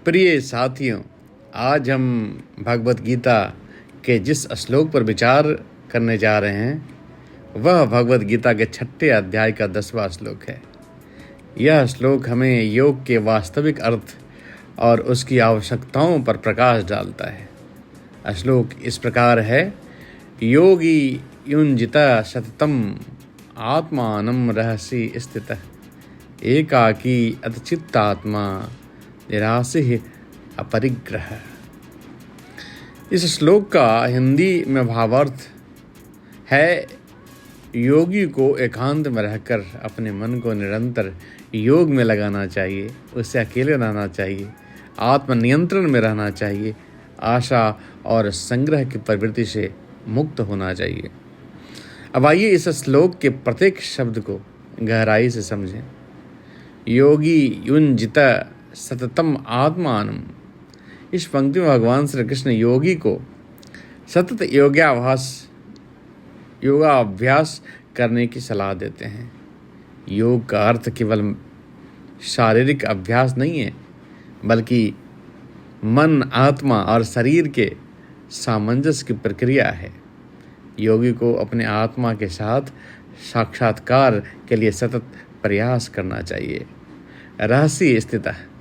प्रिय साथियों, आज हम भगवत गीता के जिस श्लोक पर विचार करने जा रहे हैं वह भगवत गीता के 6ठे अध्याय का 10वां श्लोक है। यह श्लोक हमें योग के वास्तविक अर्थ और उसकी आवश्यकताओं पर प्रकाश डालता है। श्लोक इस प्रकार है, योगी युञ्जिता सततम आत्मानं रहसि स्थितः एकाकी अतचित्तात्मा निरासिः अपरिग्रह। इस श्लोक का हिंदी में भावार्थ है, योगी को एकांत में रहकर अपने मन को निरंतर योग में लगाना चाहिए, उससे अकेले रहना चाहिए, आत्मनियंत्रण में रहना चाहिए, आशा और संग्रह की प्रवृत्ति से मुक्त होना चाहिए। अब आइए इस श्लोक के प्रत्येक शब्द को गहराई से समझें। योगी युञ्जित सततम आत्मानं। इस पंक्ति में भगवान श्री कृष्ण योगी को सतत योगाभ्यास करने की सलाह देते हैं। योग का अर्थ केवल शारीरिक अभ्यास नहीं है, बल्कि मन, आत्मा और शरीर के सामंजस्य की प्रक्रिया है। योगी को अपने आत्मा के साथ साक्षात्कार के लिए सतत प्रयास करना चाहिए। रहस्य स्थित है,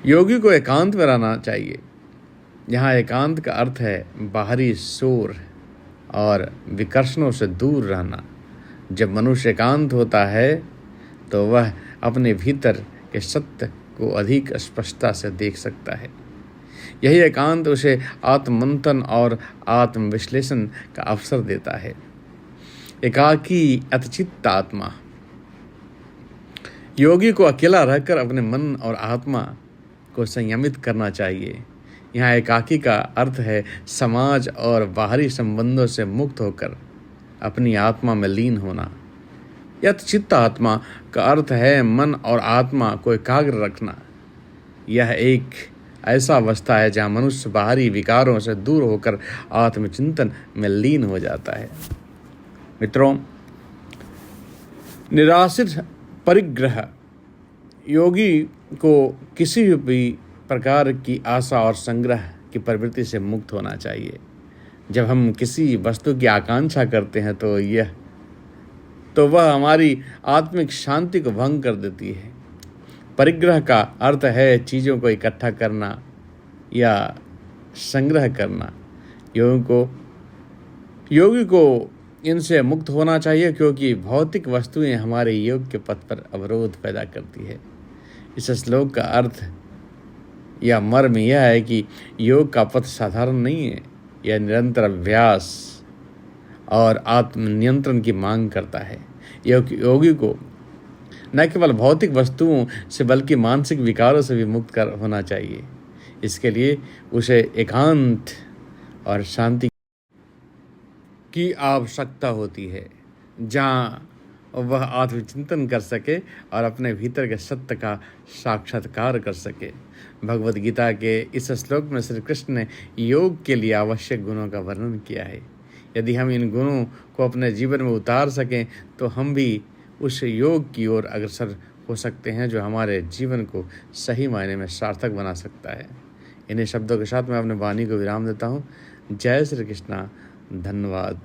योगी को एकांत में रहना चाहिए। यहाँ एकांत का अर्थ है बाहरी शोर और विकर्षणों से दूर रहना। जब मनुष्य एकांत होता है तो वह अपने भीतर के सत्य को अधिक स्पष्टता से देख सकता है। यही एकांत उसे आत्ममंथन और आत्मविश्लेषण का अवसर देता है। एकाकी अतचित्त आत्मा। योगी को अकेला रहकर अपने मन और आत्मा को संयमित करना चाहिए। यहाँ एकाकी का अर्थ है समाज और बाहरी संबंधों से मुक्त होकर अपनी आत्मा में लीन होना। यतचित्त आत्मा का अर्थ है मन और आत्मा को एकाग्र रखना। यह एक ऐसा अवस्था है जहाँ मनुष्य बाहरी विकारों से दूर होकर आत्मचिंतन में लीन हो जाता है। मित्रों, निरासित परिग्रह। योगी को किसी भी प्रकार की आशा और संग्रह की प्रवृत्ति से मुक्त होना चाहिए। जब हम किसी वस्तु की आकांक्षा करते हैं तो वह हमारी आत्मिक शांति को भंग कर देती है। परिग्रह का अर्थ है चीज़ों को इकट्ठा करना या संग्रह करना। योगी को इनसे मुक्त होना चाहिए, क्योंकि भौतिक वस्तुएं हमारे योग के पथ पर अवरोध पैदा करती है। इस श्लोक का अर्थ या मर्म यह है कि योग का पथ साधारण नहीं है। यह निरंतर अभ्यास और आत्मनियंत्रण की मांग करता है। योगी को न केवल भौतिक वस्तुओं से बल्कि मानसिक विकारों से भी मुक्त होना चाहिए। इसके लिए उसे एकांत और शांति की आवश्यकता होती है, जहाँ वह आत्मचिंतन कर सके और अपने भीतर के सत्य का साक्षात्कार कर सके। भगवत गीता के इस श्लोक में श्री कृष्ण ने योग के लिए आवश्यक गुणों का वर्णन किया है। यदि हम इन गुणों को अपने जीवन में उतार सकें तो हम भी उस योग की ओर अग्रसर हो सकते हैं जो हमारे जीवन को सही मायने में सार्थक बना सकता है। इन्हीं शब्दों के साथ मैं अपने वाणी को विराम देता हूँ। जय श्री कृष्णा। धन्यवाद।